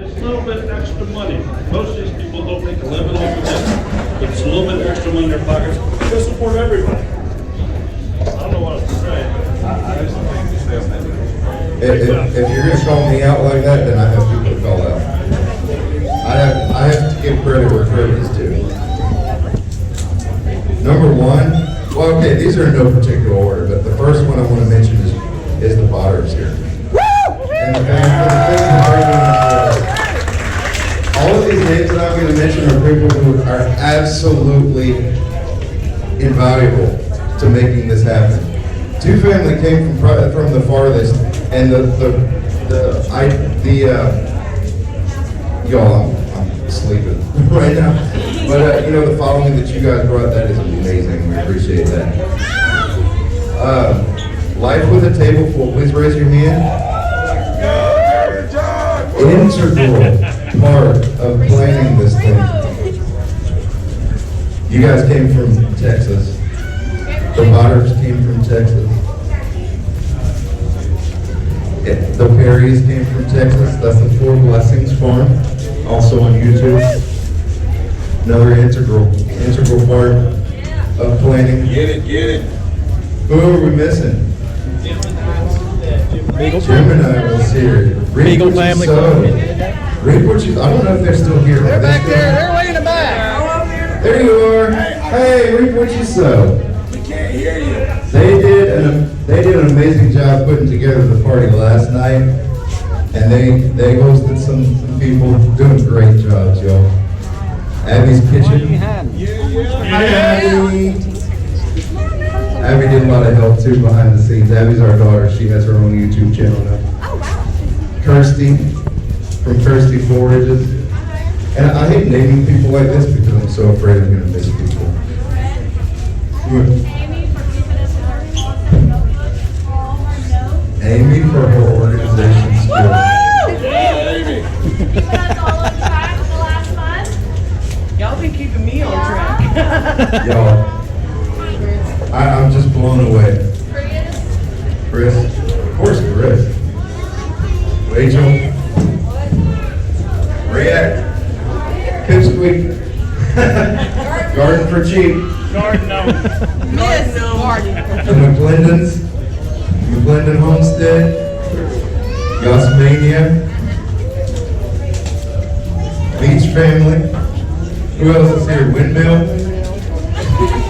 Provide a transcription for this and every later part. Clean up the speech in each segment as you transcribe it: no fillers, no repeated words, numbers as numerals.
It's a little bit extra money. Most of these people don't make a living off of this, but it's a little bit extra money in their pockets to support everybody. I don't know what else to say. If you're gonna call me out like that, then I have people to call out. I have to give credit where credit is due. Number one, well, okay, these are in no particular order, but the first one I want to mention is the Botters here. And the things that are all of these names that I'm going to mention are people who are absolutely invaluable to making this happen. Two family came from the farthest, and y'all, I'm sleeping right now. But you know, the following that you guys brought, that is amazing. We appreciate that. Life with a table full. Please raise your hand. Integral part of planning this thing. You guys came from Texas. The Botters came from Texas. The Perrys came from Texas. That's the Four Blessings Farm, also on YouTube. Another integral part of planning. Get it. Who are we missing? Gemini was here. Beagle family. Read what you. I don't know if they're still here. They're back there. They're way in the back. There you are. Hey, reap what you sow. We can't hear you. They did an amazing job putting together the party last night, and they hosted some people doing great jobs, y'all. Abby's kitchen. Abby did a lot of help too behind the scenes. Abby's our daughter. She has her own YouTube channel now. Oh, wow. Kirsty from Kirsty Forages. And I hate naming people like this because I'm so afraid I'm going to miss people. Amy for her organization skill. Y'all been keeping me on track. Y'all, I'm just blown away. Chris, of course Chris. Rachel, React, Pipsqueak, Garden for Cheap, the McClendon Homestead, Yosmania, Beach Family. Who else is here? Windmill,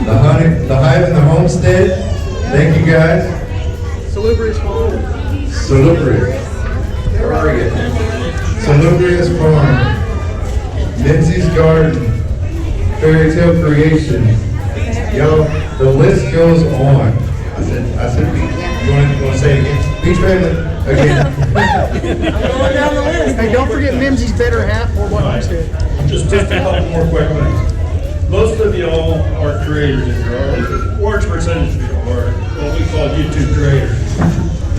the Hive and the Homestead. Thank you guys. Salubrious Farm. Salubrious. Where are you? Salubrious Farm, Lindsay's Garden, Fairy Tale Creations. Yo, the list goes on. I said beach. You want to say it again? Beach Family, again. I'm going down the list. Hey, don't forget Mimsy's better half or what Homestead. Just a couple more quick things. Most of y'all are creators in here, or a large percentage of you are what we call YouTube creators.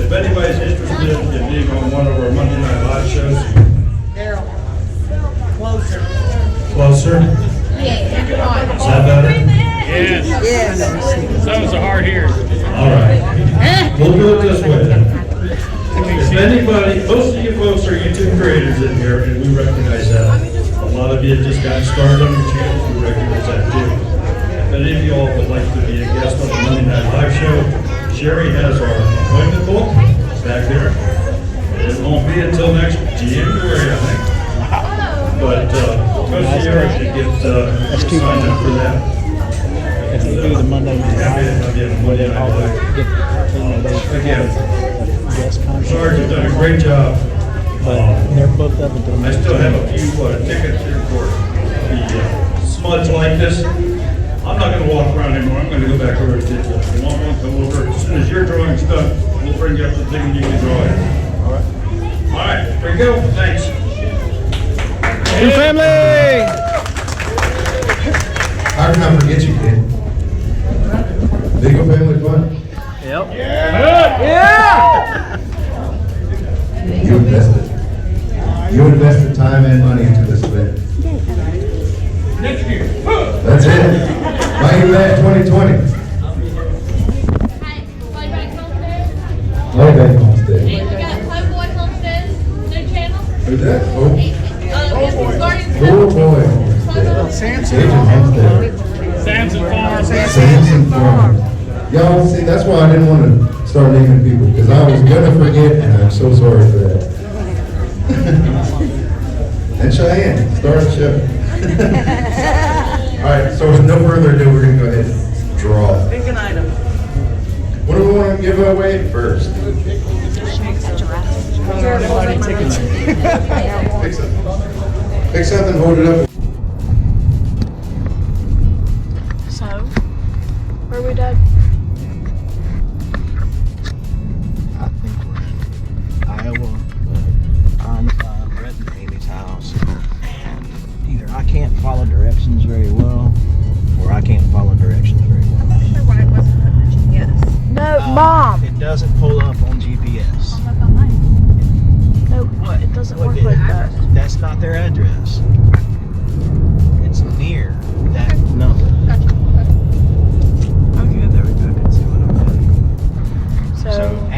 If anybody's interested in being on one of our Monday Night Live shows, Daryl. Closer. closer. Yeah, Is that better? Yes. Those are hard here. All right. We'll do it this way then. If anybody, most of you folks are YouTube creators in here, and we recognize that. A lot of you just got started on your channels, we recognize that too. If any of you all would like to be a guest on the Monday Night Live show, Sherry has our appointment book back there. It won't be until next January, I think. But go see her to get signed up for that. If they do the Monday night Happy to have you on Monday Night Live. Again, Sarge has done a great job. they're both up until I still have a few tickets here for the smudge like this. I'm not going to walk around anymore. I'm going to go back over to the you want one, come over. As soon as your drawing's done, we'll bring you up the thing and you can draw it. All right. All right. There you go. Thanks. Hey, family! How can I forget you, kid? Legal family fun? Yep. You invested time and money into this event. Next year. That's it. Bayou 2020. Playback Homestead. And we got Homeboy Homestead's new channel. Who's that, folks. Oh boy. Samson. Agent Homestead. Samson Farm. Samson Farm. Y'all, see, that's why I didn't want to start naming people, because I was gonna forget, and I'm so sorry for that. And Cheyenne, star of the show. All right, so with no further ado, we're gonna go ahead and draw. Pick an item. What do we want to give away first? Pick something, hold it up. So, where are we, Dad? I think we're in Iowa, but I'm Brett and Amy's house. And either I can't follow directions very well, or I can't follow directions very well. I'm not sure why it wasn't put in GPS. No, Mom! It doesn't pull up on GPS. I'll look online. No, it doesn't What work did- like that. That's not their address. It's near that number. Gotcha. Okay, there we go. I can see what I'm doing. So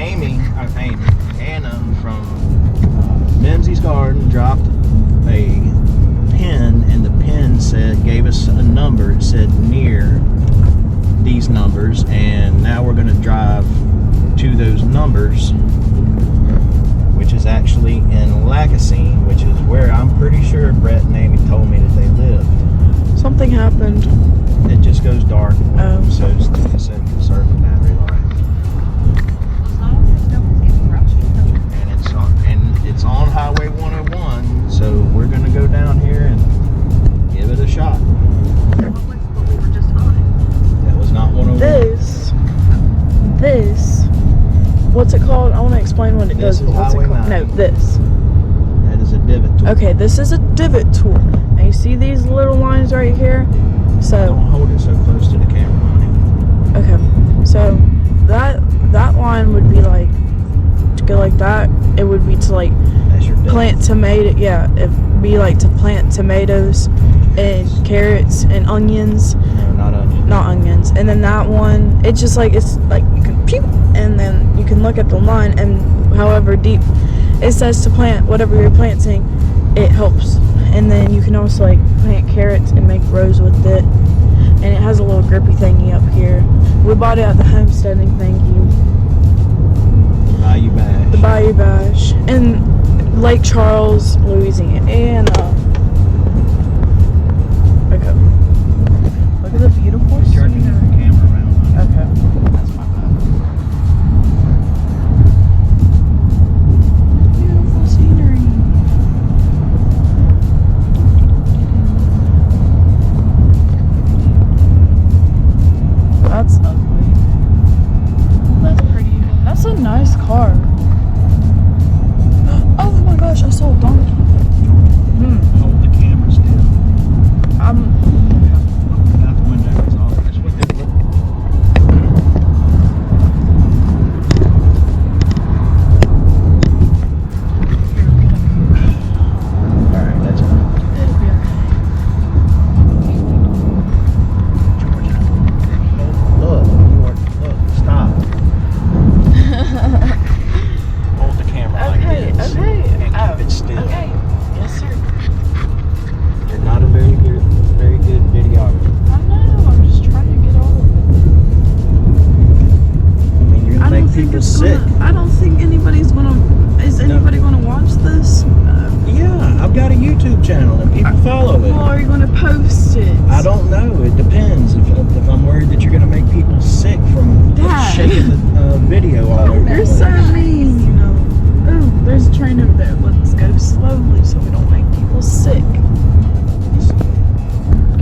Anna from Mimsey's Garden dropped a pin, and the pin gave us a number. It said near these numbers, and now we're going to drive to those numbers, which is actually in Lacassine, which is where I'm pretty sure Brett and Amy told me that they lived. Something happened. It just goes dark, Oh. so it's to conserve the battery life. As long as no one's getting rushed. And it's on Highway 101, so we're gonna go down here and give it a shot. What we were just on? That was not 101. This, what's it called? I want to explain what it This does, is but what's it Highway called? 9. No, this. That is a divot tool. Okay, this is a divot tool. And you see these little lines right here? So, Don't hold it so close to the camera, honey. okay, so that line would be like, to go like that, it would be to like That's your divot. plant tomato, yeah, it'd be like to plant tomatoes and carrots and onions, No, not onion. not onions. And then that one, it's just like, it's like you can pew, and then you can look at the line, and however deep it says to plant whatever you're planting, it helps. And then you can also like plant carrots and make rows with it. And it has a little grippy thingy up here. We bought it at the homesteading thank you. Bayou bash. The Bayou Bash in Lake Charles, Louisiana. Okay. Look at the beautiful Turn your scenery. camera around, honey. Okay. That's my bad. Beautiful scenery. That's ugly. That's pretty. That's a nice car. Oh my gosh, I saw a donkey. Hold the camera still. I'm. Look out the window. That's all. That's what they look. Alright, that's fine. It'll be Georgia. Look, look, stop. Hold the camera like okay. this. Okay. And keep it still. Okay. Yes, sir. You're not a very good videographer. I know. I'm just trying to get all of it. I mean, you're I gonna don't make think people it's sick. gonna. I don't think anybody's gonna. Is anybody gonna watch this? Yeah, I've got a YouTube channel and people follow Well, it. are you gonna post it? I don't know. It depends. If I'm worried that you're gonna make people sick from Dad. shaking the video all over. the You're place. so mean. You know. Oh, there's a train over there. Let's go slowly so we don't make people sick.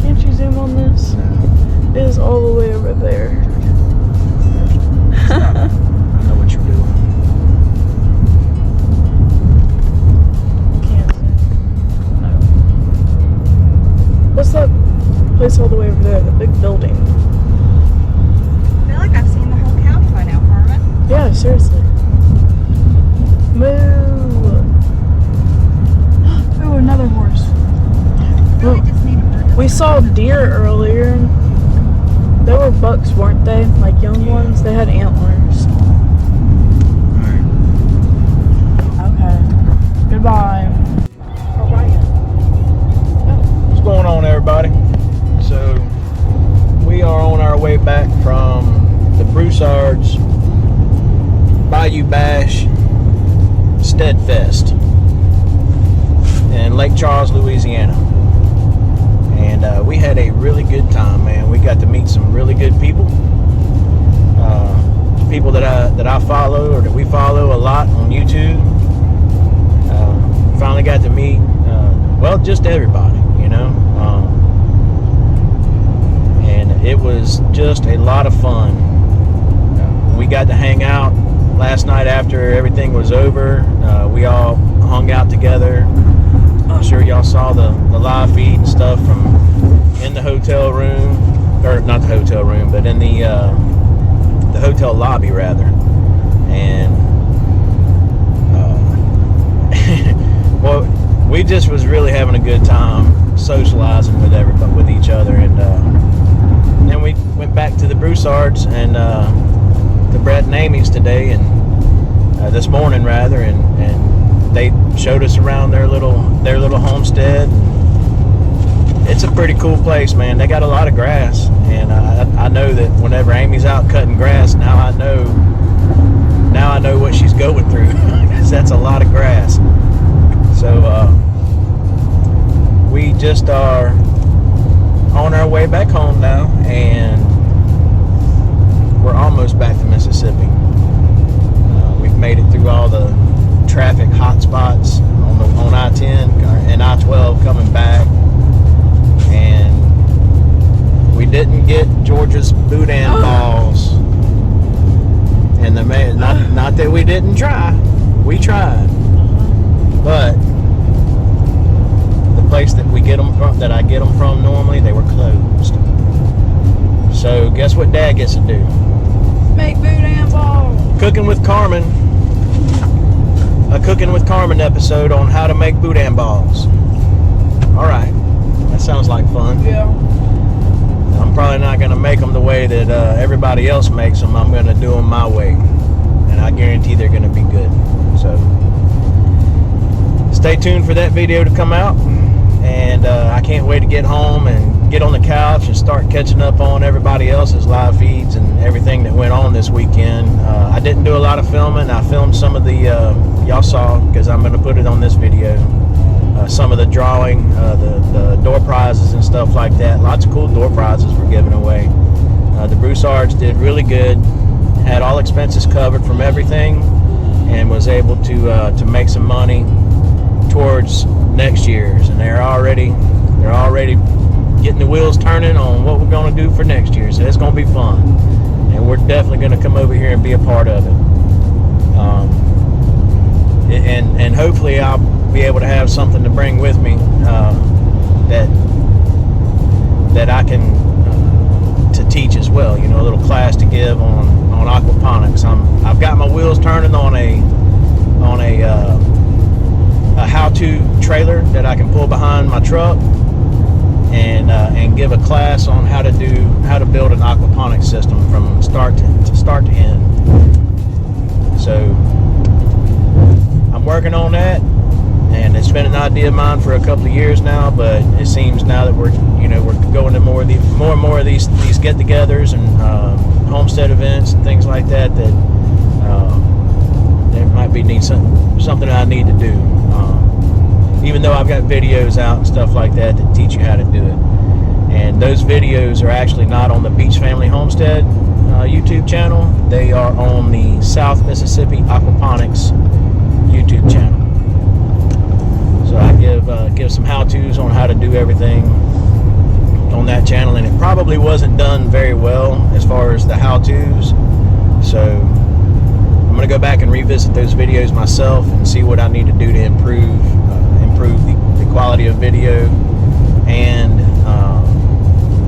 Can't you zoom on this? It is all the way over there. I know what you're doing. Can't zoom. No. What's that place all the way over there? The big building. I feel like I've seen the whole county by now, Carmen. Yeah, seriously. Moo. Oh, another horse. Really just need a bird. We saw deer earlier. They were bucks, weren't they? Like young ones. They had antlers. Alright. Okay. Goodbye. Bayou Bash Steadfest in Lake Charles, Louisiana. And we had a really good time, man. We got to meet some really good people. People that I follow or that we follow a lot on YouTube. Finally got to meet, well, just everybody, you know. And it was just a lot of fun. We got to hang out last night after everything was over. We all hung out together. I'm sure y'all saw the live feed and stuff from in the hotel room, or not the hotel room, but in the hotel lobby rather. And well, we just was really having a good time socializing with everybody, with each other. And then we went back to the Broussards and to Brett and Amy's today, and this morning rather, and they showed us around their little homestead. It's a pretty cool place, man. They got a lot of grass, and I know that whenever Amy's out cutting grass, now I know what she's going through, because that's a lot of grass. So we just are on our way back home now, and we're almost back to Mississippi. We've made it through all the traffic hot spots on I-10 and I-12 coming back, and we didn't get Georgia's boudin balls. And the man, not that we didn't try, we tried, but the place that we get them from, that I get them from normally, they were closed. So guess what Dad gets to do? Make boudin balls. Cooking with Carmen. A Cooking with Carmen episode on how to make boudin balls. Alright, that sounds like fun. Yeah. I'm probably not going to make them the way that everybody else makes them. I'm going to do them my way. And I guarantee they're going to be good. So, stay tuned for that video to come out. And I can't wait to get home and get on the couch and start catching up on everybody else's live feeds and everything that went on this weekend. I didn't do a lot of filming. I filmed some of the, y'all saw, because I'm going to put it on this video. Some of the drawing, the door prizes and stuff like that. Lots of cool door prizes were given away. The Broussards did really good. Had all expenses covered from everything, and was able to make some money towards next year's. And they're already getting the wheels turning on what we're going to do for next year. So it's going to be fun, and we're definitely going to come over here and be a part of it. And hopefully I'll be able to have something to bring with me that I can to teach as well. You know, a little class to give on aquaponics. I've got my wheels turning on a how-to trailer that I can pull behind my truck and give a class on how to build an aquaponics system from start to end. So I'm working on that, and it's been an idea of mine for a couple of years now, but it seems now that we're going to more and more of these get-togethers and homestead events and things like that there might be something I need to do. Even though I've got videos out and stuff like that teach you how to do it. And those videos are actually not on the Beach Family Homestead YouTube channel. They are on the South Mississippi Aquaponics YouTube channel. So I give some how-tos on how to do everything on that channel, and it probably wasn't done very well as far as the how-tos. So I'm going to go back and revisit those videos myself and see what I need to do to improve the quality of video and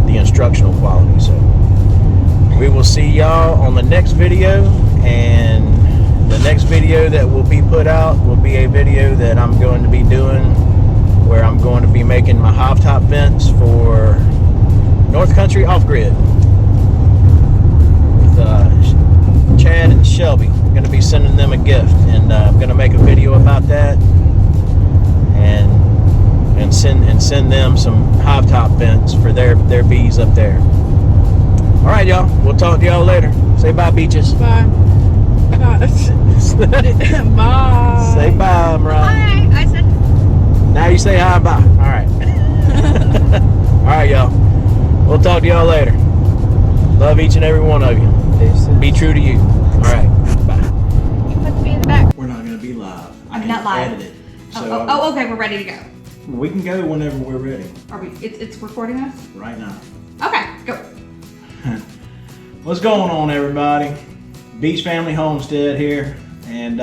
the instructional quality. So we will see y'all on the next video, and the next video that will be put out will be a video that I'm going to be doing where I'm going to be making my hive top vents for North Country Off-Grid with Chad and Shelby. I'm going to be sending them a gift, and I'm going to make a video about that and send them some hive top vents for their bees up there. All right, y'all. We'll talk to y'all later. Say bye, beaches. Bye. Thanks. Bye. Say bye, Mariah. Hi, I said. Now you say hi, bye. All right. All right, y'all. We'll talk to y'all later. Love each and every one of you. Be true to you. All right. Bye. You put me in the back. We're not going to be live. I'm not live. Edit it. Okay, we're ready to go. We can go whenever we're ready. Are we? It's recording us. Right now. Okay, go. What's going on, everybody? Beach Family Homestead here, and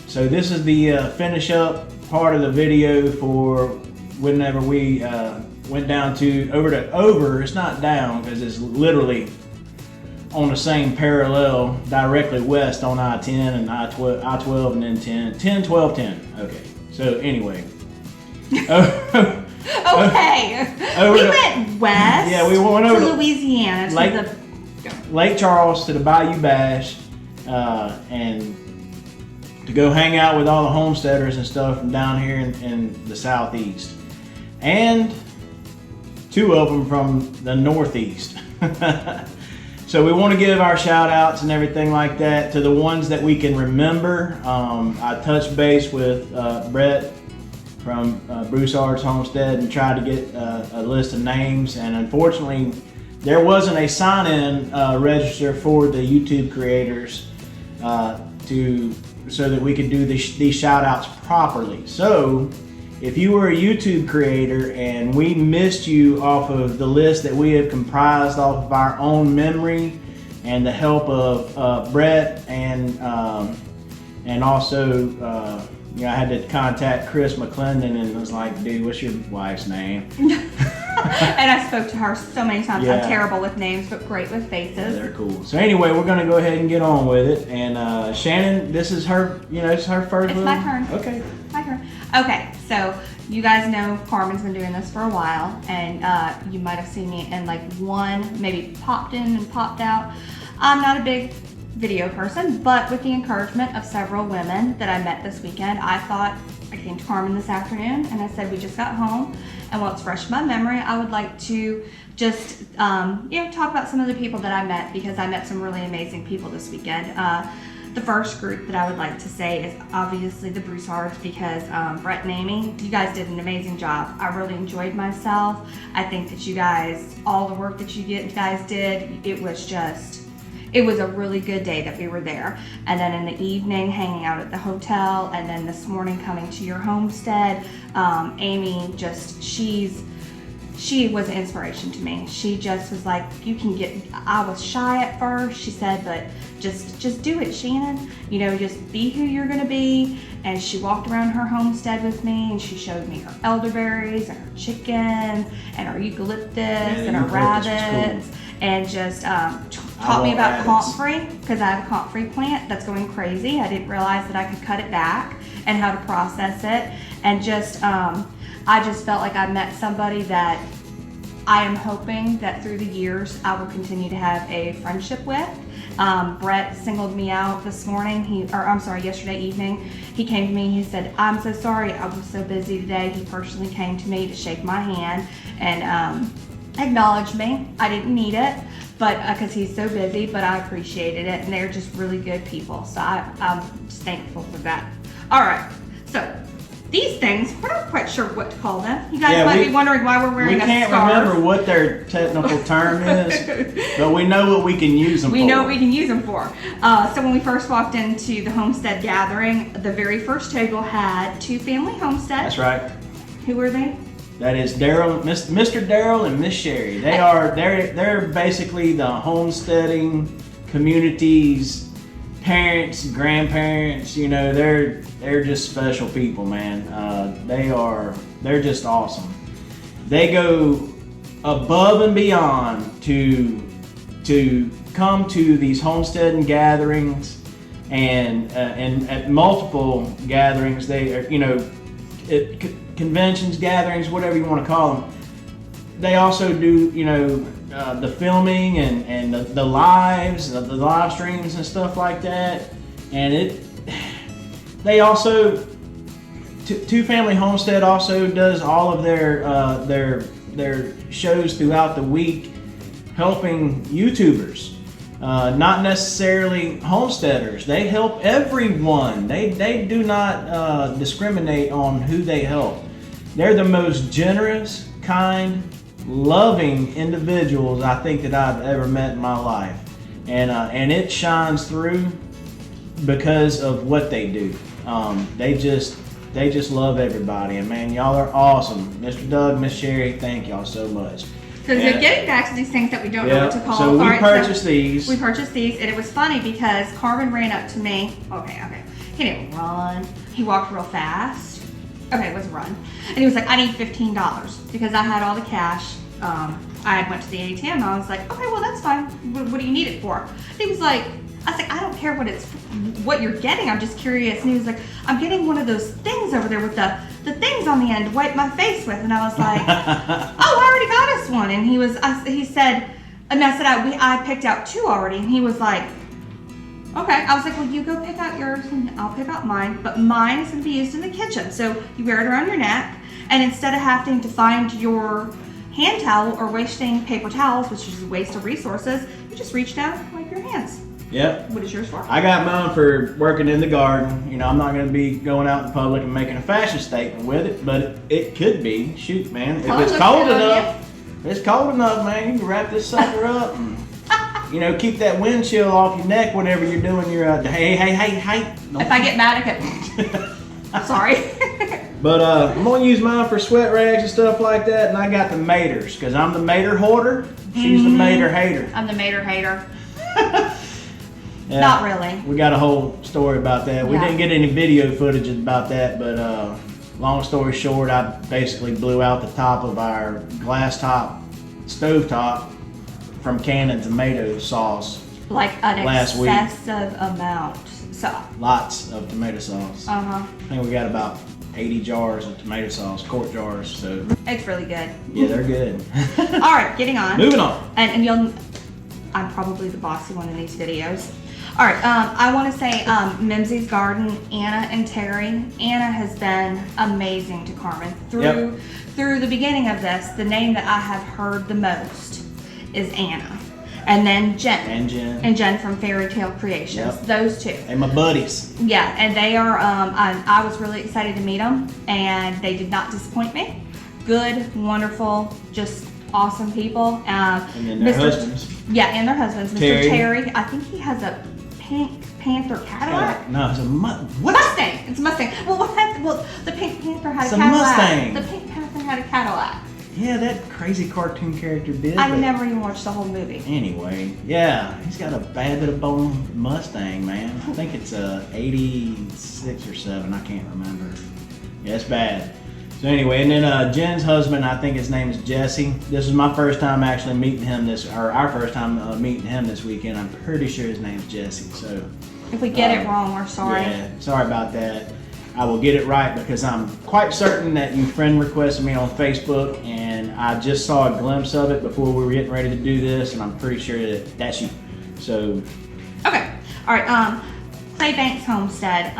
so this is the finish up part of the video for whenever we went down to over. It's not down because it's literally on the same parallel directly west on I-10 and I-12 and then 10, 12, 10. Okay. So anyway. Okay. We went west. Yeah, we went over to Louisiana. Lake Charles to the Bayou Bash, and to go hang out with all the homesteaders and stuff from down here in the southeast, and 2 of them from the northeast. So we want to give our shout outs and everything like that to the ones that we can remember. I touched base with Brett from Broussard's Homestead and tried to get a list of names, and unfortunately there wasn't a sign-in register for the YouTube creators so that we could do these shout-outs properly. So if you were a YouTube creator and we missed you off of the list that we have comprised off of our own memory and the help of Brett and also I had to contact Chris McClendon and was like, dude, what's your wife's name? And I spoke to her so many times. Yeah. I'm terrible with names, but great with faces. They're cool. So anyway, we're gonna go ahead and get on with it. And Shannon, this is her, it's her first. It's my turn. Okay. My turn. Okay, so you guys know Carmen's been doing this for a while, and you might have seen me in like one, maybe popped in and popped out. I'm not a big video person, but with the encouragement of several women that I met this weekend, I came to Carmen this afternoon and I said, we just got home, and while it's fresh in my memory, I would like to just talk about some of the people that I met, because I met some really amazing people this weekend. The first group that I would like to say is obviously the Broussards, because Brett and Amy, you guys did an amazing job. I really enjoyed myself. I think that you guys, all the work that you guys did, it was a really good day that we were there. And then in the evening, hanging out at the hotel, and then this morning coming to your homestead. Amy, she was an inspiration to me. She just was like, I was shy at first, she said, but just do it, Shannon. Just be who you're gonna be. And she walked around her homestead with me, and she showed me her elderberries and her chickens and her eucalyptus and her rabbits. Cool. And just taught me about comfrey, because I have a comfrey plant that's going crazy. I didn't realize that I could cut it back and how to process it. And I just felt like I met somebody that I am hoping that through the years I will continue to have a friendship with. Brett singled me out this morning, yesterday evening. He came to me and he said, I'm so sorry, I was so busy today. He personally came to me to shake my hand and acknowledged me. I didn't need it, but because he's so busy, but I appreciated it, and they're just really good people. So I'm just thankful for that. All right, so these things, we're not quite sure what to call them. You guys might be wondering why we're wearing a scarf. We can't remember what their technical term is, but we know what we can use them for. We know what we can use them for. So when we first walked into the Homestead gathering, the very first table had 2 family homesteads. That's right. Who were they? That is Daryl, Mr. Daryl and Miss Sherry. They're basically the homesteading community's parents, grandparents. They're just special people, man. They're just awesome. They go above and beyond to come to these homesteading gatherings, and at multiple gatherings they are, conventions, gatherings, whatever you want to call them. They also do, the filming and the lives, the live streams and stuff like that. And they also, Two Family Homestead also does all of their shows throughout the week, helping YouTubers. Not necessarily homesteaders. They help everyone. They do not discriminate on who they help. They're the most generous, kind, loving individuals I think that I've ever met in my life. And it shines through because of what they do. They just love everybody. And man, y'all are awesome. Mr. Doug, Miss Sherry, thank y'all so much. So getting back to these things that we don't know what to call. So we All right, purchased these. We purchased these, and it was funny because Carmen ran up to me. Okay. He didn't run. He walked real fast. Okay, it was a run. And he was like, I need $15 because I had all the cash. I went to the ATM. I was like, okay, well, that's fine. What do you need it for? And he was like, I was like, I don't care what you're getting. I'm just curious. And he was like, I'm getting one of those things over there with the things on the end to wipe my face with. And I was like, oh, I already got us one. And he said, and I said, I picked out 2 already. And he was like, okay. I was like, well, you go pick out yours and I'll pick out mine. But mine is going to be used in the kitchen. So you wear it around your neck. And instead of having to find your hand towel or wasting paper towels, which is a waste of resources, you just reach down and wipe your hands. Yep. What is yours for? I got mine for working in the garden. You know, I'm not going to be going out in public and making a fashion statement with it, but it could be. Shoot, man. If it's cold enough, man, you can wrap this sucker up and, you know, keep that wind chill off your neck whenever you're doing your, hey. If I get mad, I can. I'm sorry. But I'm going to use mine for sweat rags and stuff like that, and I got the maters, because I'm the mater hoarder. She's the mater hater. I'm the mater hater. Yeah, not really. We got a whole story about that. We didn't get any video footage about that, but long story short, I basically blew out the top of our glass top stove top from canning tomato sauce. Like an last week. excessive amount. So lots of tomato sauce. I think we got about 80 jars of tomato sauce, quart jars. So it's really good. Yeah, they're good. All right, getting on. Moving on. And I'm probably the bossy one in these videos. All right, I want to say Mimsy's Garden, Anna and Terry. Anna has been amazing to Carmen. Through the beginning of this, the name that I have heard the most is Anna. And then Jen. And Jen from Fairy Tale Creations. Yep. Those 2. And my buddies. Yeah, and they are, I was really excited to meet them, and they did not disappoint me. Good, wonderful, just awesome people. And then their husbands. Yeah, and their husbands. Mr. Terry, I think he has a Pink Panther Cadillac. No, it's a Mustang. It's a Mustang. Well, the Pink Panther had a Cadillac. Mustang. The Pink Panther had a Cadillac. Yeah, that crazy cartoon character did. I never even watched the whole movie. Anyway, yeah, he's got a bad little bone Mustang, man. I think it's a 86 or 7. I can't remember. Yeah, it's bad. So anyway, and then Jen's husband, I think his name is Jesse. This is my first time actually meeting him our first time meeting him this weekend. I'm pretty sure his name's Jesse. So if we get it wrong, we're sorry. Yeah, sorry about that. I will get it right because I'm quite certain that you friend requested me on Facebook, and I just saw a glimpse of it before we were getting ready to do this, and I'm pretty sure that that's you. So okay, all right. Clay Banks Homestead,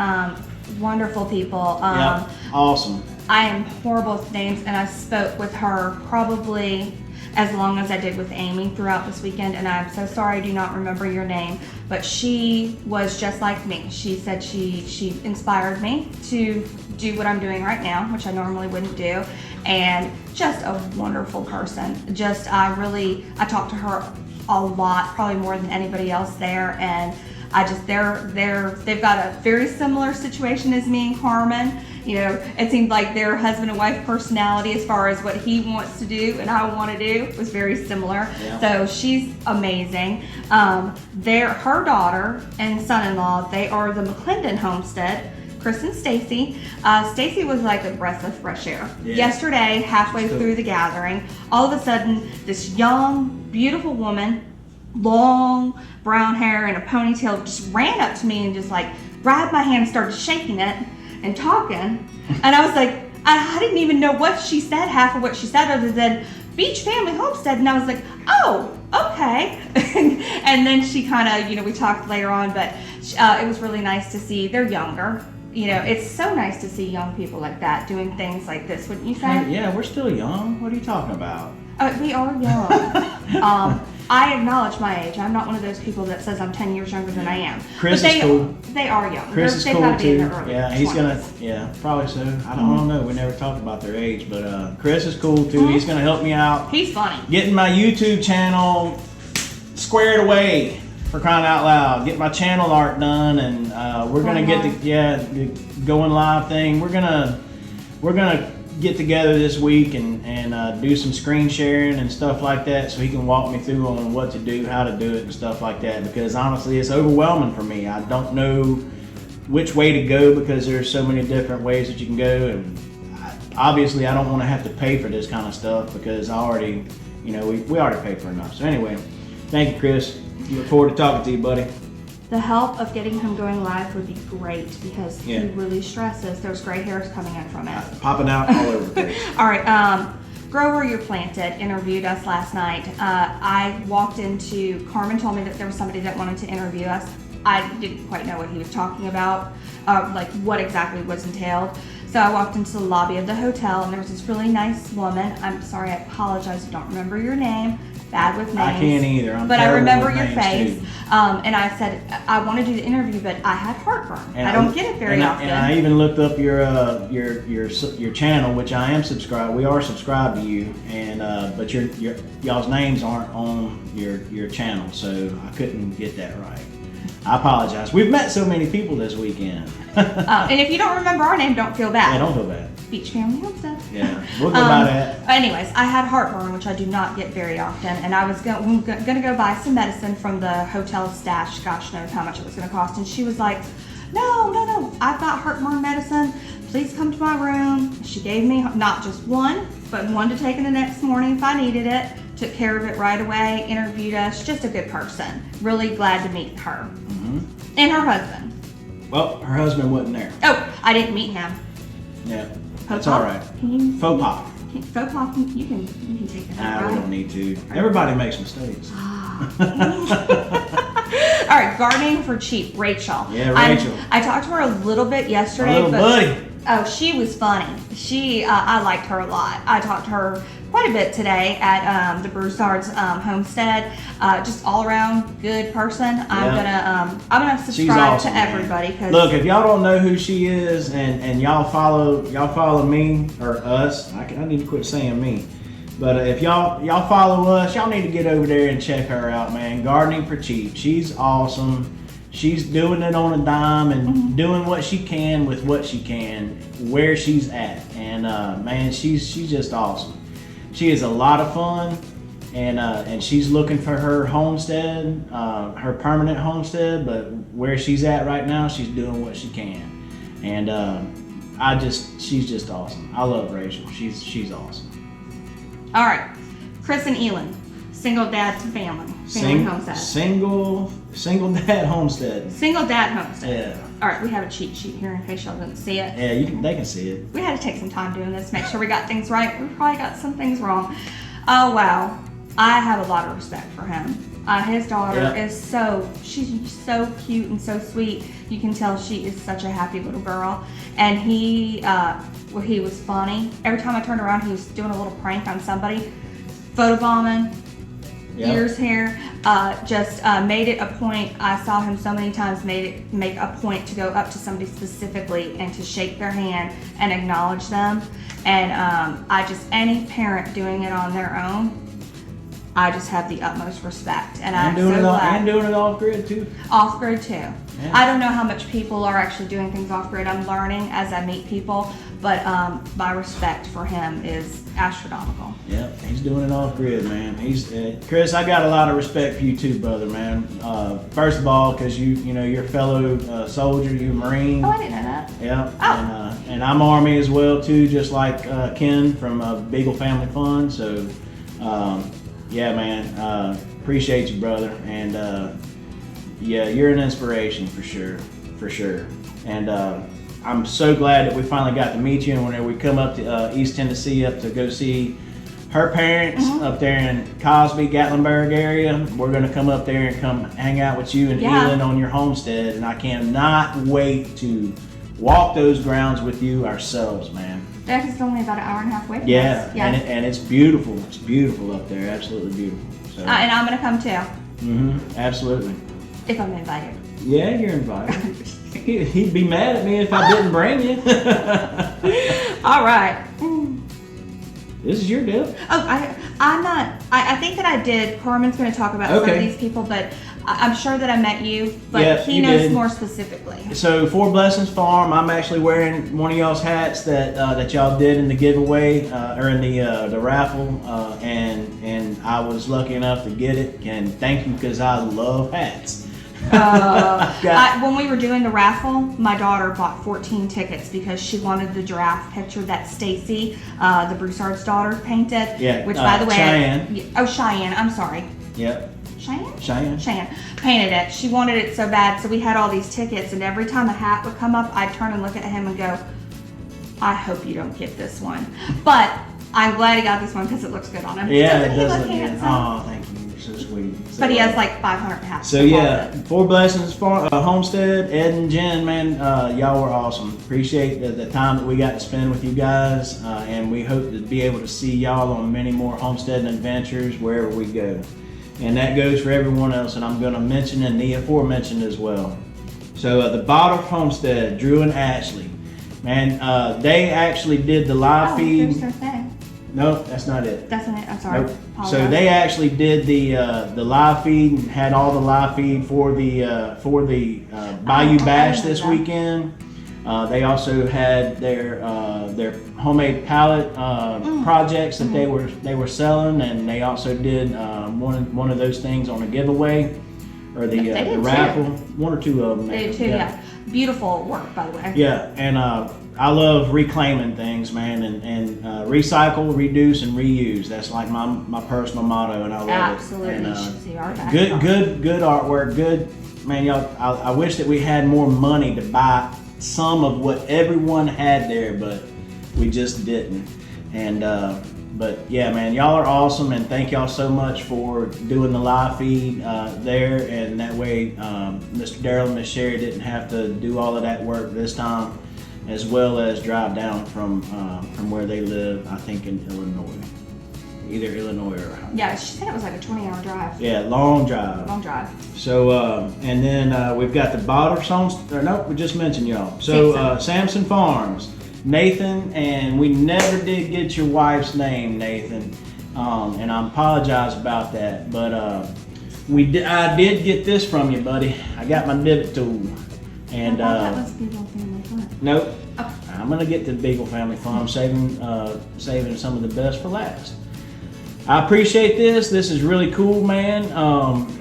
wonderful people. Yep, awesome. I am horrible with names, and I spoke with her probably as long as I did with Amy throughout this weekend, and I'm so sorry I do not remember your name, but she was just like me. She said she inspired me to do what I'm doing right now, which I normally wouldn't do, and just a wonderful person. I talked to her a lot, probably more than anybody else there, and they've got a very similar situation as me and Carmen. You know, it seemed like their husband and wife personality as far as what he wants to do and I want to do was very similar. Yeah. So she's amazing. Her daughter and son-in-law, they are the McClendon Homestead, Chris and Stacy. Stacy was like a breath of fresh air. Yeah. Yesterday, halfway through the gathering, all of a sudden, this young, beautiful woman, long brown hair and a ponytail, just ran up to me and just like grabbed my hand and started shaking it and talking, and I was like, I didn't even know what she said, half of what she said, other than Beach Family Homestead, and I was like, oh, okay. And then she kind of, we talked later on, but it was really nice to see. They're younger. It's so nice to see young people like that doing things like this, wouldn't you say? Yeah, we're still young. What are you talking about? We are young. I acknowledge my age. I'm not one of those people that says I'm 10 years younger than I am. Chris but is cool. They are young. Chris is They've cool got to be in too. their early Yeah, he's 20s. gonna. Yeah, probably so. I don't know. We never talked about their age, but Chris is cool too. He's gonna help me out. He's funny. Getting my YouTube channel squared away, for crying out loud. Get my channel art done, and we're gonna get the going live thing. We're gonna get together this week and do some screen sharing and stuff like that, so he can walk me through on what to do, how to do it, and stuff like that. Because honestly, it's overwhelming for me. I don't know which way to go because there's so many different ways that you can go, and obviously I don't want to have to pay for this kind of stuff because I already, we already pay for enough. So anyway, thank you, Chris. Look forward to talking to you, buddy. The help of getting him going live would be great because he Yeah. really stresses. There's gray hairs coming in from it. Popping out all over the place. All right, Grower You're Planted interviewed us last night. I walked into, Carmen told me that there was somebody that wanted to interview us. I didn't quite know what he was talking about, like what exactly was entailed. So I walked into the lobby of the hotel and there was this really nice woman. I'm sorry, I apologize, I don't remember your name. Bad with names. I can't either. But I terrible remember with your names, face. too. And I said, I want to do the interview, but I had heartburn. And I don't get it very often. And I even looked up your channel, which I am subscribed. We are subscribed to you, and but y'all's names aren't on your channel, so I couldn't get that right. I apologize. We've met so many people this weekend. And if you don't remember our name, don't feel bad. Yeah, don't feel bad. Beach Family Homestead. Yeah, we'll go by that. Anyways, I had heartburn, which I do not get very often, and I was going to go buy some medicine from the hotel stash. Gosh knows how much it was going to cost. And she was like, no, I've got heartburn medicine. Please come to my room. She gave me not just one, but one to take in the next morning if I needed it. Took care of it right away, interviewed us. Just a good person. Really glad to meet her. And her husband. Well, her husband wasn't there. Oh, I didn't meet him. Yeah, Faux that's all pas? right. Can you? Faux pas. Faux pas, you can take it out, Nah, we right? don't need to. Everybody makes mistakes. All right, gardening for cheap, Rachel. Yeah, Rachel. I talked to her a little bit yesterday. Our little buddy. Oh, she was funny. I liked her a lot. I talked to her quite a bit today at the Broussard's Homestead. Just all around good person. I'm gonna She's subscribe awesome, to man. everybody. Cause Look, if y'all don't know who she is and y'all follow me or us, I need to quit saying me. But if y'all follow us, y'all need to get over there and check her out, man. Gardening for cheap. She's awesome. She's doing it on a dime and doing what she can with what she can, where she's at. And man, she's just awesome. She is a lot of fun, and she's looking for her homestead, her permanent homestead. But where she's at right now, she's doing what she can. And she's just awesome. I love Rachel. She's awesome. all right, Chris and Elin, single dad to family homestead. Single dad homestead. Single dad homestead. Yeah. All right, we have a cheat sheet here in case y'all didn't see it. Yeah, they can see it. We had to take some time doing this, make sure we got things right. We probably got some things wrong. Oh, wow. I have a lot of respect for him. His daughter she's so cute and so sweet. You can tell she is such a happy little girl. And he was funny. Every time I turned around, he was doing a little prank on somebody. Photobombing, ears, hair. Made it a point. I saw him so many times make a point to go up to somebody specifically and to shake their hand and acknowledge them. And any parent doing it on their own, I just have the utmost respect. And I'm so glad. And doing it off grid too. Off grid too. Yeah. I don't know how much people are actually doing things off grid. I'm learning as I meet people, but my respect for him is astronomical. Yep, he's doing it off grid, man. Chris, I got a lot of respect for you too, brother, man. First of all, because you're a fellow soldier, you're a Marine. Oh, I didn't know that. Yeah. Oh. And I'm Army as well too, just like Ken from Beagle Family Fun. So, yeah, man, appreciate you, brother. And yeah, you're an inspiration for sure. And I'm so glad that we finally got to meet you. And whenever we come up to East Tennessee up to go see her parents up there in Cosby, Gatlinburg area, we're going to come up there and come hang out with you and Elin on your homestead. And I cannot wait to walk those grounds with you ourselves, man. It's only about an hour and a half away from us. Yeah. And it's beautiful. It's beautiful up there. Absolutely beautiful. So, And I'm gonna come too, absolutely. if I'm invited. Yeah, you're invited. He'd be mad at me if I didn't bring you. All right. This is your deal. Oh, I'm not. I think that I did. Carmen's going to talk about some of Okay. these people, but I'm sure that I met you. But Yeah, he you knows did. more specifically. So, Four Blessings Farm, I'm actually wearing one of y'all's hats that y'all did in the giveaway or in the raffle, and I was lucky enough to get it. And thank you, because I love hats. When we were doing the raffle, my daughter bought 14 tickets because she wanted the giraffe picture that Stacy, the Broussard's daughter, painted. Yeah, Which, by the way, Cheyenne. Cheyenne. I'm sorry. Yep. Cheyenne painted it. She wanted it so bad, so we had all these tickets, and every time a hat would come up, I'd turn and look at him and go, "I hope you don't get this one." But I'm glad he got this one because it looks good on him. Yeah, Doesn't it he does look look good. handsome? Oh, thank you. You're so sweet. But he has like 500 hats. So yeah, Four Blessings Farm, Homestead, Ed and Jen, man, y'all were awesome. Appreciate the time that we got to spend with you guys, and we hope to be able to see y'all on many more homesteading adventures wherever we go. And that goes for everyone else, and I'm going to mention and the aforementioned as well. So the Bottle Homestead, Drew and Ashley, man, they actually did the live feed. Here's their thing. No, that's not it. That's not it. I'm sorry. Nope. So Apologize. they actually did the live feed and had all the live feed for the Bayou Bash this weekend. They also had their homemade pallet projects that they were selling, and they also did one of those things on a giveaway or They did the too. raffle. One or two of them. They do too, yeah. Beautiful work, by the way. Yeah, and I love reclaiming things, man, and recycle, reduce, and reuse. That's like my personal motto, and I love Absolutely. it. And, You should see our back. good artwork. Good, man, y'all. I wish that we had more money to buy some of what everyone had there, but we just didn't. And but yeah, man, y'all are awesome, and thank y'all so much for doing the live feed there, and that way Mr. Darrell and Miss Sherry didn't have to do all of that work this time, as well as drive down from where they live, I think in Illinois, either Illinois or Ohio. Yeah, she said it was like a 20-hour drive. Yeah, long drive. Long drive. So, and then we've got the Bottle Songs, or nope, we just mentioned y'all. So, Samson Farms, Nathan, and we never did get your wife's name, Nathan, and I apologize about that, but I did get this from you, buddy. I got my divot tool, and I thought that was Beagle Family Fun. nope, Oh. I'm gonna get to the Beagle Family Farm, saving some of the best for last. I appreciate this. This is really cool, man.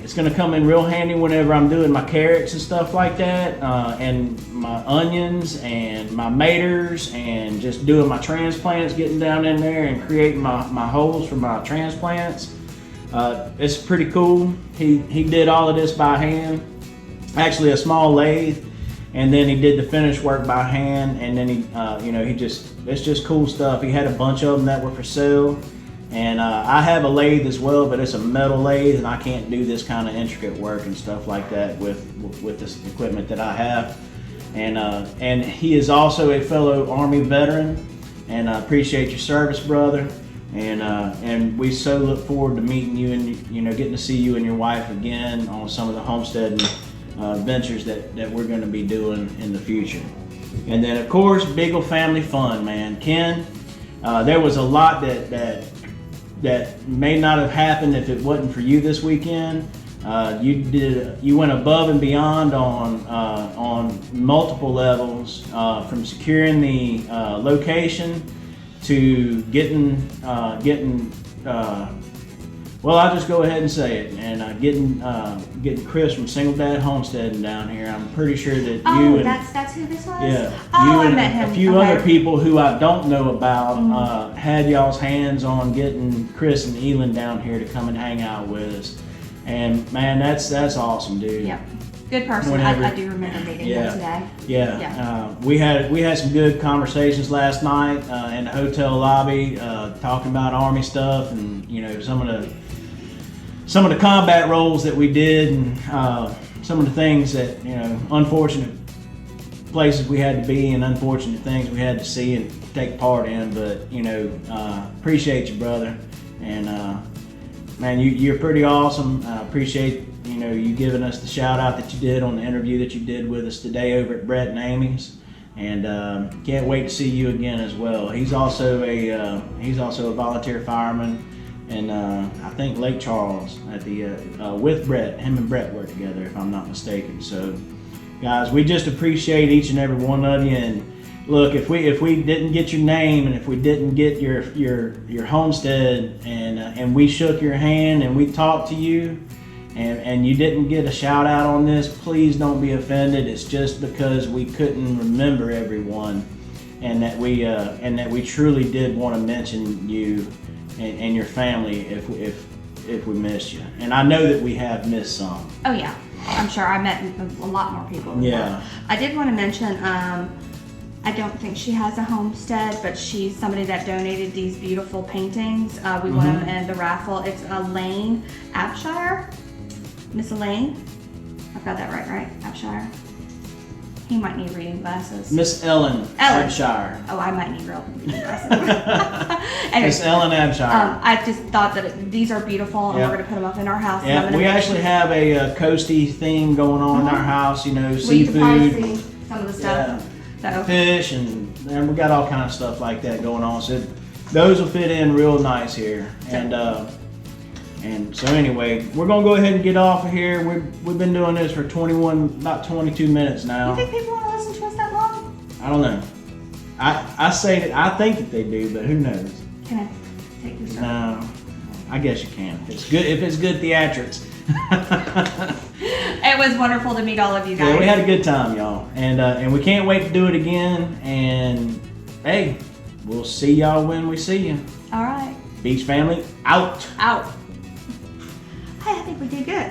It's gonna come in real handy whenever I'm doing my carrots and stuff like that, and my onions and my maters, and just doing my transplants, getting down in there and creating my holes for my transplants. It's pretty cool. He did all of this by hand, actually a small lathe, and then he did the finished work by hand, and then it's just cool stuff. He had a bunch of them that were for sale. And I have a lathe as well, but it's a metal lathe, and I can't do this kind of intricate work and stuff like that with this equipment that I have. And he is also a fellow Army veteran, and I appreciate your service, brother. And we so look forward to meeting you and getting to see you and your wife again on some of the homesteading ventures that we're going to be doing in the future. And then of course, Beagle Family Fun, man. Ken, there was a lot that may not have happened if it wasn't for you this weekend. You went above and beyond on multiple levels, from securing the location to getting well, I'll just go ahead and say it, and getting Chris from Single Dad Homesteading down here. I'm pretty sure that you and that's who this was? yeah, Oh, you I and met him. a few Okay. other people who I don't know about had y'all's hands on getting Chris and Elin down here to come and hang out with us. And man, that's awesome, dude. Yep. Good person. Whenever- I do remember meeting him today. Yeah. We had some good conversations last night in the hotel lobby, talking about Army stuff, and some of the combat roles that we did, and some of the things that unfortunate places we had to be, and unfortunate things we had to see and take part in. But appreciate you, brother, and man, you're pretty awesome. I appreciate you giving us the shout out that you did on the interview that you did with us today over at Brett and Amy's, and can't wait to see you again as well. He's also a volunteer fireman, and I think Lake Charles at the with Brett. Him and Brett work together, if I'm not mistaken. So, guys, we just appreciate each and every one of you. And look, if we didn't get your name, and if we didn't get your homestead, and we shook your hand and we talked to you, and you didn't get a shout out on this, please don't be offended. It's just because we couldn't remember everyone, and that we truly did want to mention you and your family if we missed you. And I know that we have missed some. Oh yeah, I'm sure I met a lot more people. Yeah. I did want to mention, I don't think she has a homestead, but she's somebody that donated these beautiful paintings. We won them in the raffle. It's Elaine Abshire. Miss Elaine. I've got that right? Abshire. He might need reading glasses. Miss Ellen Abshire. Oh, I might need real reading glasses. Anyway, Miss Ellen Abshire. I just thought that these are beautiful, and we're going to put them up in our house. and I'm Yeah, gonna we make actually sure- have a coasty thing going on in our house. Well, you can probably Seafood, see some of the stuff. So. fish, and we got all kind of stuff like that going on. So those will fit in real nice here. And so anyway, we're gonna go ahead and get off of here. We've been doing this for about 22 minutes now. You think people want to listen to us that long? I don't know. I say that I think that they do, but who knows? Can I take your stuff? No, I guess you can. If it's good theatrics. It was wonderful to meet all of you guys. Yeah, we had a good time, y'all, and we can't wait to do it again. And hey, we'll see y'all when we see you. All right. Beach family out. Out. Hey, I think we did good.